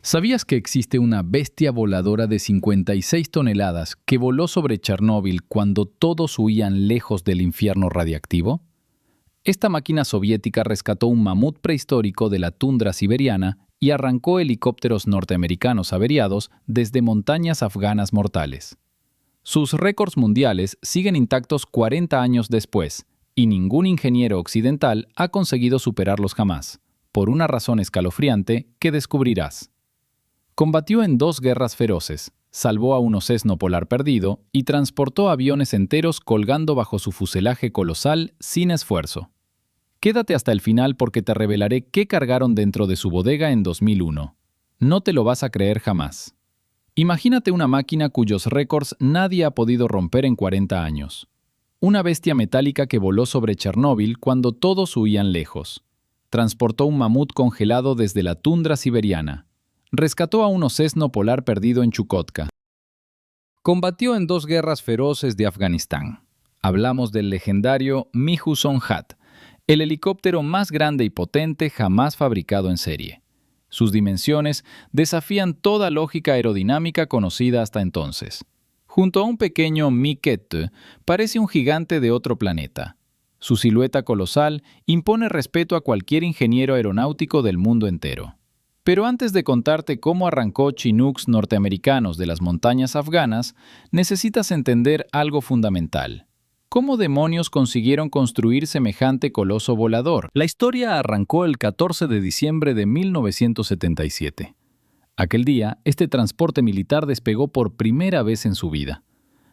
¿Sabías que existe una bestia voladora de 56 toneladas que voló sobre Chernóbil cuando todos huían lejos del infierno radiactivo? Esta máquina soviética rescató un mamut prehistórico de la tundra siberiana y arrancó helicópteros norteamericanos averiados desde montañas afganas mortales. Sus récords mundiales siguen intactos 40 años después, y ningún ingeniero occidental ha conseguido superarlos jamás, por una razón escalofriante que descubrirás. Combatió en 2 guerras feroces, salvó a un ocesno polar perdido y transportó aviones enteros colgando bajo su fuselaje colosal sin esfuerzo. Quédate hasta el final porque te revelaré qué cargaron dentro de su bodega en 2001. No te lo vas a creer jamás. Imagínate una máquina cuyos récords nadie ha podido romper en 40 años. Una bestia metálica que voló sobre Chernóbil cuando todos huían lejos. Transportó un mamut congelado desde la tundra siberiana. Rescató a un ocesno polar perdido en Chukotka. Combatió en 2 guerras feroces de Afganistán. Hablamos del legendario Mi-Husson-Hat, el helicóptero más grande y potente jamás fabricado en serie. Sus dimensiones desafían toda lógica aerodinámica conocida hasta entonces. Junto a un pequeño Mi-Kette, parece un gigante de otro planeta. Su silueta colosal impone respeto a cualquier ingeniero aeronáutico del mundo entero. Pero antes de contarte cómo arrancó Chinooks norteamericanos de las montañas afganas, necesitas entender algo fundamental. ¿Cómo demonios consiguieron construir semejante coloso volador? La historia arrancó el 14 de diciembre de 1977. Aquel día, este transporte militar despegó por primera vez en su vida.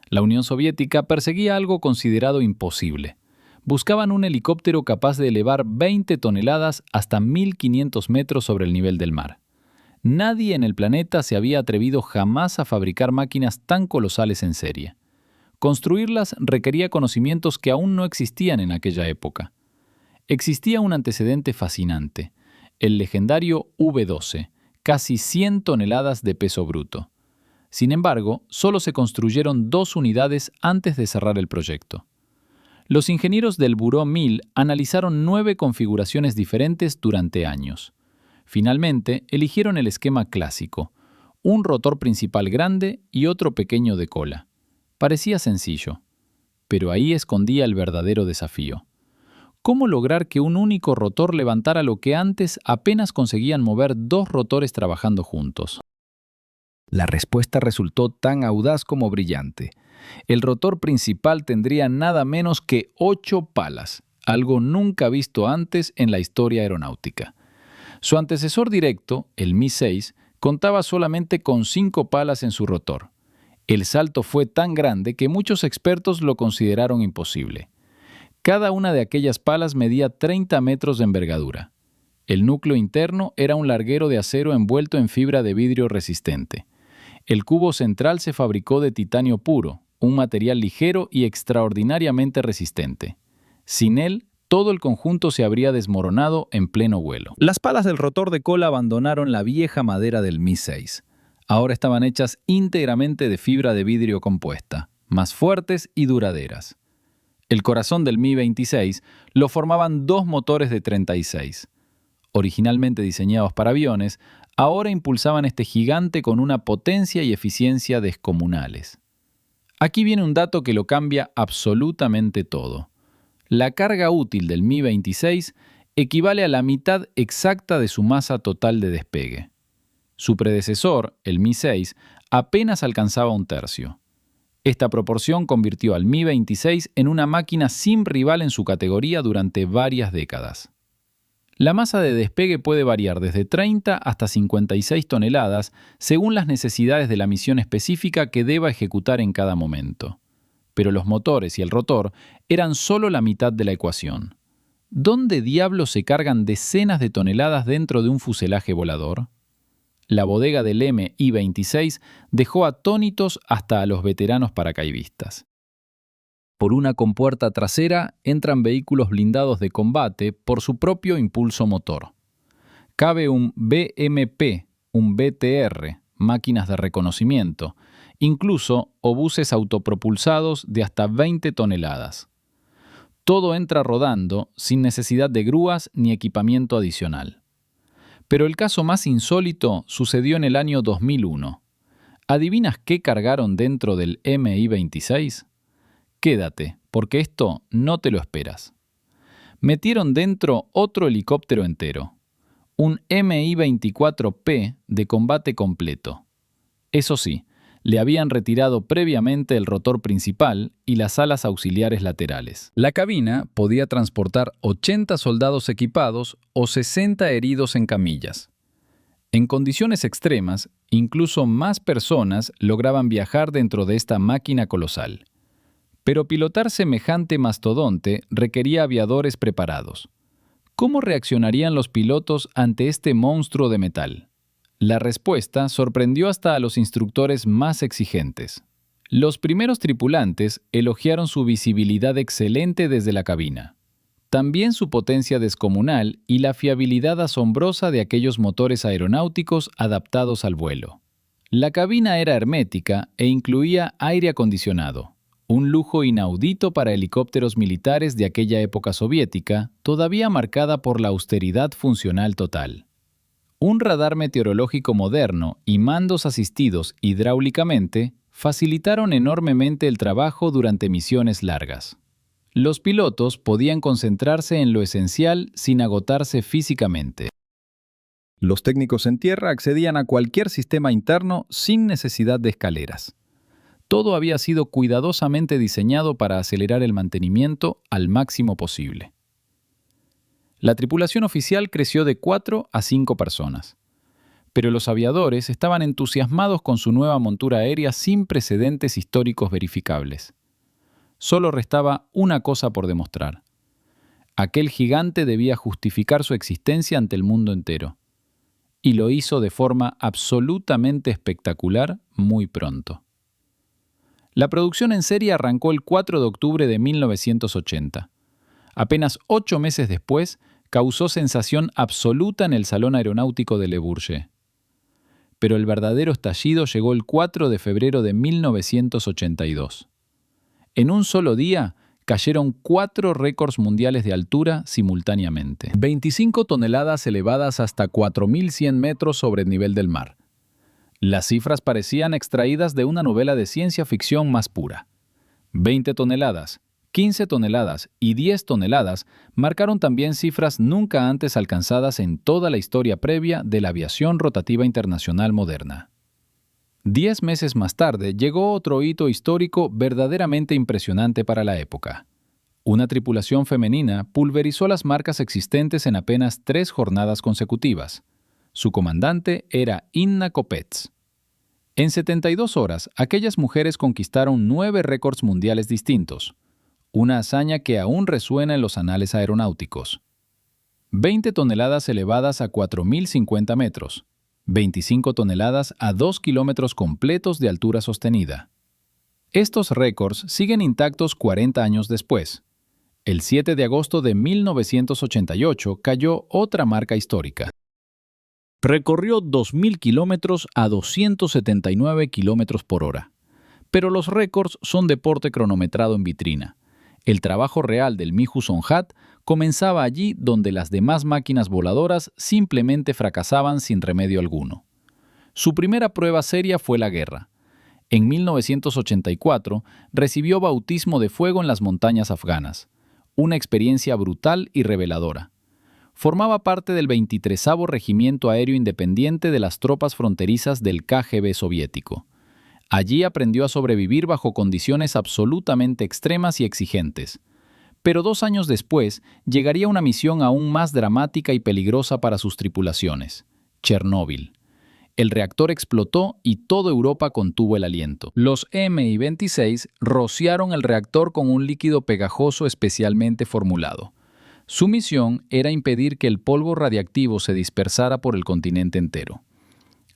La Unión Soviética perseguía algo considerado imposible. Buscaban un helicóptero capaz de elevar 20 toneladas hasta 1.500 metros sobre el nivel del mar. Nadie en el planeta se había atrevido jamás a fabricar máquinas tan colosales en serie. Construirlas requería conocimientos que aún no existían en aquella época. Existía un antecedente fascinante, el legendario V-12, casi 100 toneladas de peso bruto. Sin embargo, solo se construyeron 2 unidades antes de cerrar el proyecto. Los ingenieros del Buró 1000 analizaron 9 configuraciones diferentes durante años. Finalmente, eligieron el esquema clásico, un rotor principal grande y otro pequeño de cola. Parecía sencillo, pero ahí escondía el verdadero desafío. ¿Cómo lograr que un único rotor levantara lo que antes apenas conseguían mover 2 rotores trabajando juntos? La respuesta resultó tan audaz como brillante. El rotor principal tendría nada menos que 8 palas, algo nunca visto antes en la historia aeronáutica. Su antecesor directo, el Mi-6, contaba solamente con 5 palas en su rotor. El salto fue tan grande que muchos expertos lo consideraron imposible. Cada una de aquellas palas medía 30 metros de envergadura. El núcleo interno era un larguero de acero envuelto en fibra de vidrio resistente. El cubo central se fabricó de titanio puro, un material ligero y extraordinariamente resistente. Sin él, todo el conjunto se habría desmoronado en pleno vuelo. Las palas del rotor de cola abandonaron la vieja madera del Mi-6. Ahora estaban hechas íntegramente de fibra de vidrio compuesta, más fuertes y duraderas. El corazón del Mi-26 lo formaban 2 motores de 36. Originalmente diseñados para aviones, ahora impulsaban este gigante con una potencia y eficiencia descomunales. Aquí viene un dato que lo cambia absolutamente todo. La carga útil del Mi-26 equivale a la mitad exacta de su masa total de despegue. Su predecesor, el Mi-6, apenas alcanzaba 1/3. Esta proporción convirtió al Mi-26 en una máquina sin rival en su categoría durante varias décadas. La masa de despegue puede variar desde 30 hasta 56 toneladas según las necesidades de la misión específica que deba ejecutar en cada momento. Pero los motores y el rotor eran solo la mitad de la ecuación. ¿Dónde diablos se cargan decenas de toneladas dentro de un fuselaje volador? La bodega del Mi-26 dejó atónitos hasta a los veteranos paracaidistas. Por una compuerta trasera entran vehículos blindados de combate por su propio impulso motor. Cabe un BMP, un BTR, máquinas de reconocimiento, incluso obuses autopropulsados de hasta 20 toneladas. Todo entra rodando sin necesidad de grúas ni equipamiento adicional. Pero el caso más insólito sucedió en el año 2001. ¿Adivinas qué cargaron dentro del Mi-26? Quédate, porque esto no te lo esperas. Metieron dentro otro helicóptero entero, un Mi-24P de combate completo. Eso sí, le habían retirado previamente el rotor principal y las alas auxiliares laterales. La cabina podía transportar 80 soldados equipados o 60 heridos en camillas. En condiciones extremas, incluso más personas lograban viajar dentro de esta máquina colosal. Pero pilotar semejante mastodonte requería aviadores preparados. ¿Cómo reaccionarían los pilotos ante este monstruo de metal? La respuesta sorprendió hasta a los instructores más exigentes. Los primeros tripulantes elogiaron su visibilidad excelente desde la cabina. También su potencia descomunal y la fiabilidad asombrosa de aquellos motores aeronáuticos adaptados al vuelo. La cabina era hermética e incluía aire acondicionado, un lujo inaudito para helicópteros militares de aquella época soviética, todavía marcada por la austeridad funcional total. Un radar meteorológico moderno y mandos asistidos hidráulicamente facilitaron enormemente el trabajo durante misiones largas. Los pilotos podían concentrarse en lo esencial sin agotarse físicamente. Los técnicos en tierra accedían a cualquier sistema interno sin necesidad de escaleras. Todo había sido cuidadosamente diseñado para acelerar el mantenimiento al máximo posible. La tripulación oficial creció de 4 a 5 personas. Pero los aviadores estaban entusiasmados con su nueva montura aérea sin precedentes históricos verificables. Solo restaba una cosa por demostrar. Aquel gigante debía justificar su existencia ante el mundo entero. Y lo hizo de forma absolutamente espectacular muy pronto. La producción en serie arrancó el 4 de octubre de 1980. Apenas 8 meses después, causó sensación absoluta en el Salón Aeronáutico de Le Bourget. Pero el verdadero estallido llegó el 4 de febrero de 1982. En un solo día, cayeron 4 récords mundiales de altura simultáneamente. 25 toneladas elevadas hasta 4.100 metros sobre el nivel del mar. Las cifras parecían extraídas de una novela de ciencia ficción más pura. 20 toneladas, 15 toneladas y 10 toneladas marcaron también cifras nunca antes alcanzadas en toda la historia previa de la aviación rotativa internacional moderna. 10 meses más tarde llegó otro hito histórico verdaderamente impresionante para la época. Una tripulación femenina pulverizó las marcas existentes en apenas 3 jornadas consecutivas. Su comandante era Inna Kopets. En 72 horas, aquellas mujeres conquistaron 9 récords mundiales distintos. Una hazaña que aún resuena en los anales aeronáuticos. 20 toneladas elevadas a 4.050 metros, 25 toneladas a 2 kilómetros completos de altura sostenida. Estos récords siguen intactos 40 años después. El 7 de agosto de 1988 cayó otra marca histórica. Recorrió 2.000 kilómetros a 279 kilómetros por hora. Pero los récords son deporte cronometrado en vitrina. El trabajo real del Mihu Sonhat comenzaba allí donde las demás máquinas voladoras simplemente fracasaban sin remedio alguno. Su primera prueba seria fue la guerra. En 1984 recibió bautismo de fuego en las montañas afganas, una experiencia brutal y reveladora. Formaba parte del 23º Regimiento Aéreo Independiente de las tropas fronterizas del KGB soviético. Allí aprendió a sobrevivir bajo condiciones absolutamente extremas y exigentes. Pero 2 años después llegaría una misión aún más dramática y peligrosa para sus tripulaciones: Chernóbil. El reactor explotó y toda Europa contuvo el aliento. Los Mi-26 rociaron el reactor con un líquido pegajoso especialmente formulado. Su misión era impedir que el polvo radiactivo se dispersara por el continente entero.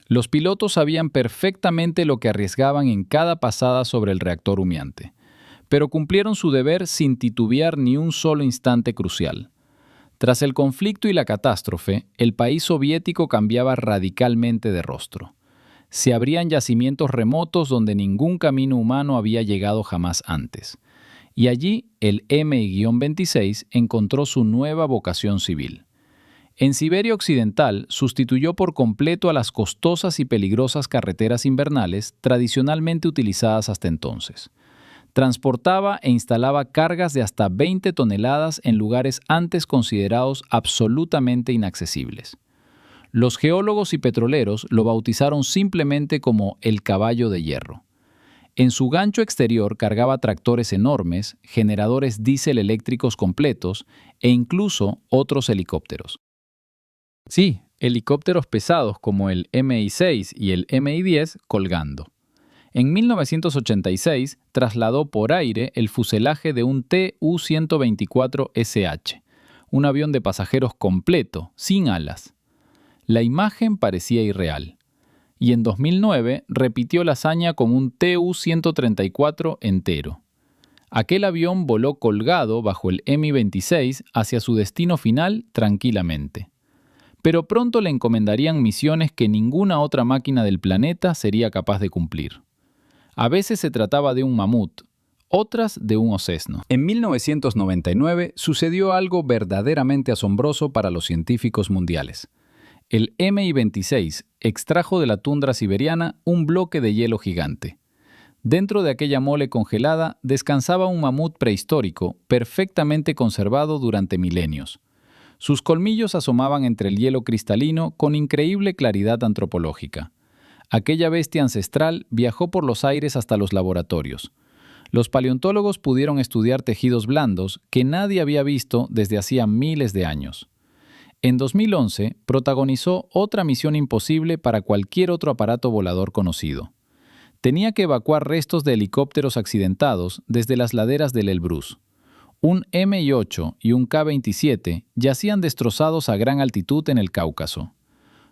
Los pilotos sabían perfectamente lo que arriesgaban en cada pasada sobre el reactor humeante, pero cumplieron su deber sin titubear ni un solo instante crucial. Tras el conflicto y la catástrofe, el país soviético cambiaba radicalmente de rostro. Se abrían yacimientos remotos donde ningún camino humano había llegado jamás antes. Y allí el Mi-26 encontró su nueva vocación civil. En Siberia Occidental sustituyó por completo a las costosas y peligrosas carreteras invernales tradicionalmente utilizadas hasta entonces. Transportaba e instalaba cargas de hasta 20 toneladas en lugares antes considerados absolutamente inaccesibles. Los geólogos y petroleros lo bautizaron simplemente como el caballo de hierro. En su gancho exterior cargaba tractores enormes, generadores diésel eléctricos completos e incluso otros helicópteros. Sí, helicópteros pesados como el Mi-6 y el Mi-10 colgando. En 1986 trasladó por aire el fuselaje de un Tu-124SH, un avión de pasajeros completo, sin alas. La imagen parecía irreal. Y en 2009 repitió la hazaña con un Tu-134 entero. Aquel avión voló colgado bajo el Mi-26 hacia su destino final tranquilamente. Pero pronto le encomendarían misiones que ninguna otra máquina del planeta sería capaz de cumplir. A veces se trataba de un mamut, otras de un osesno. En 1999 sucedió algo verdaderamente asombroso para los científicos mundiales. El Mi-26 extrajo de la tundra siberiana un bloque de hielo gigante. Dentro de aquella mole congelada descansaba un mamut prehistórico, perfectamente conservado durante milenios. Sus colmillos asomaban entre el hielo cristalino con increíble claridad antropológica. Aquella bestia ancestral viajó por los aires hasta los laboratorios. Los paleontólogos pudieron estudiar tejidos blandos que nadie había visto desde hacía miles de años. En 2011 protagonizó otra misión imposible para cualquier otro aparato volador conocido. Tenía que evacuar restos de helicópteros accidentados desde las laderas del Elbrus. Un Mi-8 y un K-27 yacían destrozados a gran altitud en el Cáucaso.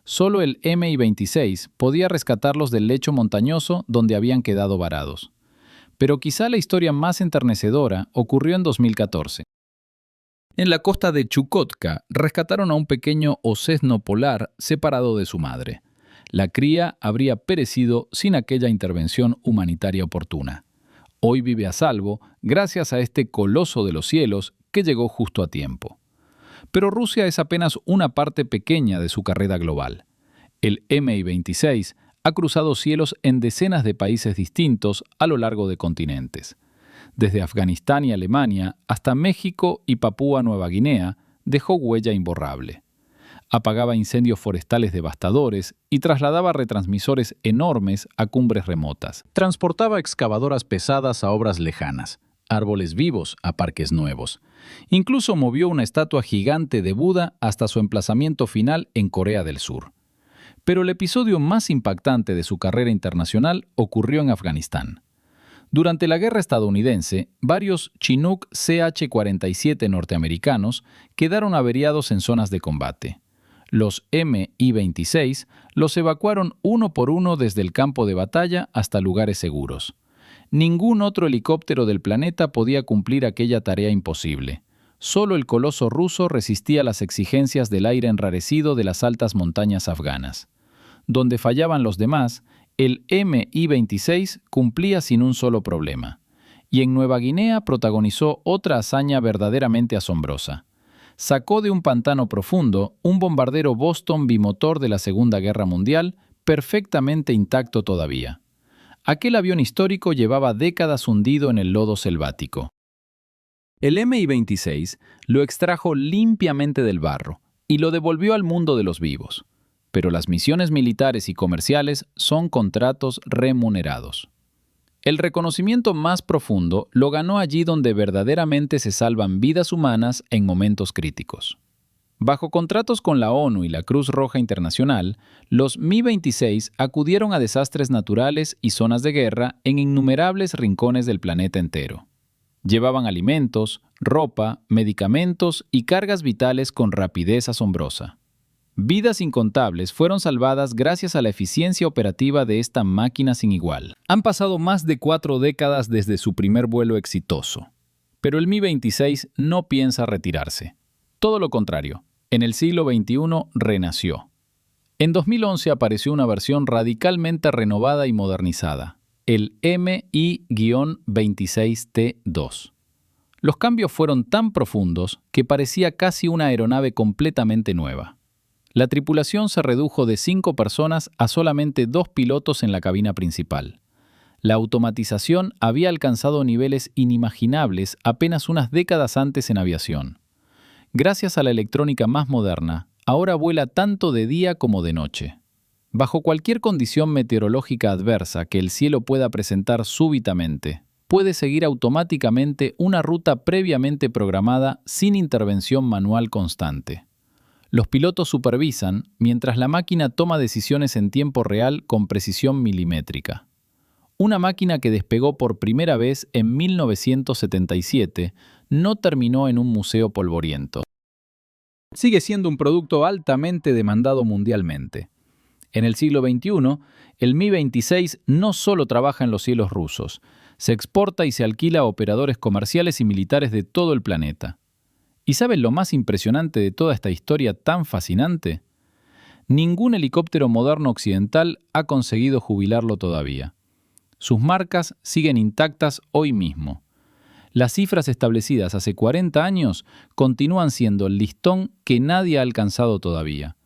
Solo el Mi-26 podía rescatarlos del lecho montañoso donde habían quedado varados. Pero quizá la historia más enternecedora ocurrió en 2014. En la costa de Chukotka rescataron a un pequeño osesno polar separado de su madre. La cría habría perecido sin aquella intervención humanitaria oportuna. Hoy vive a salvo gracias a este coloso de los cielos que llegó justo a tiempo. Pero Rusia es apenas una parte pequeña de su carrera global. El Mi-26 ha cruzado cielos en decenas de países distintos a lo largo de continentes. Desde Afganistán y Alemania hasta México y Papúa Nueva Guinea, dejó huella imborrable. Apagaba incendios forestales devastadores y trasladaba retransmisores enormes a cumbres remotas. Transportaba excavadoras pesadas a obras lejanas, árboles vivos a parques nuevos. Incluso movió una estatua gigante de Buda hasta su emplazamiento final en Corea del Sur. Pero el episodio más impactante de su carrera internacional ocurrió en Afganistán. Durante la guerra estadounidense, varios Chinook CH-47 norteamericanos quedaron averiados en zonas de combate. Los Mi-26 los evacuaron uno por uno desde el campo de batalla hasta lugares seguros. Ningún otro helicóptero del planeta podía cumplir aquella tarea imposible. Solo el coloso ruso resistía las exigencias del aire enrarecido de las altas montañas afganas. Donde fallaban los demás, el Mi-26 cumplía sin un solo problema. Y en Nueva Guinea protagonizó otra hazaña verdaderamente asombrosa. Sacó de un pantano profundo un bombardero Boston bimotor de la Segunda Guerra Mundial, perfectamente intacto todavía. Aquel avión histórico llevaba décadas hundido en el lodo selvático. El Mi-26 lo extrajo limpiamente del barro y lo devolvió al mundo de los vivos. Pero las misiones militares y comerciales son contratos remunerados. El reconocimiento más profundo lo ganó allí donde verdaderamente se salvan vidas humanas en momentos críticos. Bajo contratos con la ONU y la Cruz Roja Internacional, los Mi-26 acudieron a desastres naturales y zonas de guerra en innumerables rincones del planeta entero. Llevaban alimentos, ropa, medicamentos y cargas vitales con rapidez asombrosa. Vidas incontables fueron salvadas gracias a la eficiencia operativa de esta máquina sin igual. Han pasado más de 4 décadas desde su primer vuelo exitoso. Pero el Mi-26 no piensa retirarse. Todo lo contrario, en el siglo XXI renació. En 2011 apareció una versión radicalmente renovada y modernizada, el Mi-26T2. Los cambios fueron tan profundos que parecía casi una aeronave completamente nueva. La tripulación se redujo de 5 personas a solamente 2 pilotos en la cabina principal. La automatización había alcanzado niveles inimaginables apenas unas décadas antes en aviación. Gracias a la electrónica más moderna, ahora vuela tanto de día como de noche. Bajo cualquier condición meteorológica adversa que el cielo pueda presentar súbitamente, puede seguir automáticamente una ruta previamente programada sin intervención manual constante. Los pilotos supervisan mientras la máquina toma decisiones en tiempo real con precisión milimétrica. Una máquina que despegó por primera vez en 1977 no terminó en un museo polvoriento. Sigue siendo un producto altamente demandado mundialmente. En el siglo XXI, el Mi-26 no solo trabaja en los cielos rusos, se exporta y se alquila a operadores comerciales y militares de todo el planeta. ¿Y saben lo más impresionante de toda esta historia tan fascinante? Ningún helicóptero moderno occidental ha conseguido jubilarlo todavía. Sus marcas siguen intactas hoy mismo. Las cifras establecidas hace 40 años continúan siendo el listón que nadie ha alcanzado todavía.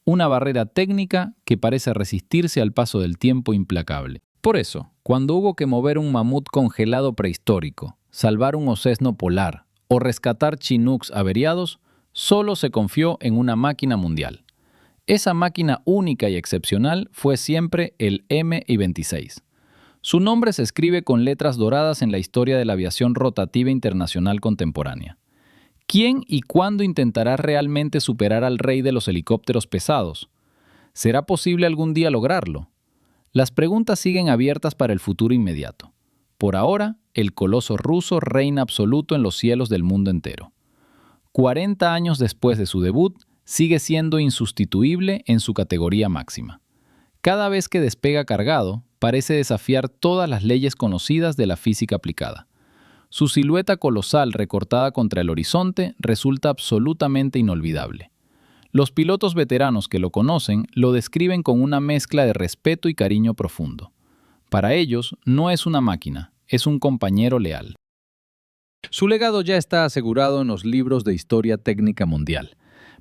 Una barrera técnica que parece resistirse al paso del tiempo implacable. Por eso, cuando hubo que mover un mamut congelado prehistórico, salvar un ocesno polar o rescatar chinooks averiados, solo se confió en una máquina mundial. Esa máquina única y excepcional fue siempre el Mi-26. Su nombre se escribe con letras doradas en la historia de la aviación rotativa internacional contemporánea. ¿Quién y cuándo intentará realmente superar al rey de los helicópteros pesados? ¿Será posible algún día lograrlo? Las preguntas siguen abiertas para el futuro inmediato. Por ahora, el coloso ruso reina absoluto en los cielos del mundo entero. 40 años después de su debut, sigue siendo insustituible en su categoría máxima. Cada vez que despega cargado, parece desafiar todas las leyes conocidas de la física aplicada. Su silueta colosal recortada contra el horizonte resulta absolutamente inolvidable. Los pilotos veteranos que lo conocen lo describen con una mezcla de respeto y cariño profundo. Para ellos, no es una máquina, es un compañero leal. Su legado ya está asegurado en los libros de historia técnica mundial,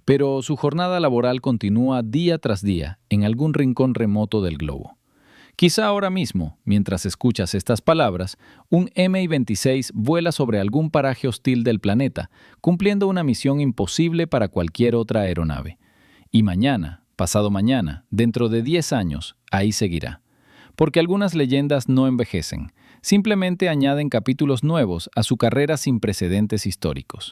pero su jornada laboral continúa día tras día en algún rincón remoto del globo. Quizá ahora mismo, mientras escuchas estas palabras, un Mi-26 vuela sobre algún paraje hostil del planeta, cumpliendo una misión imposible para cualquier otra aeronave. Y mañana, pasado mañana, dentro de 10 años, ahí seguirá. Porque algunas leyendas no envejecen, simplemente añaden capítulos nuevos a su carrera sin precedentes históricos.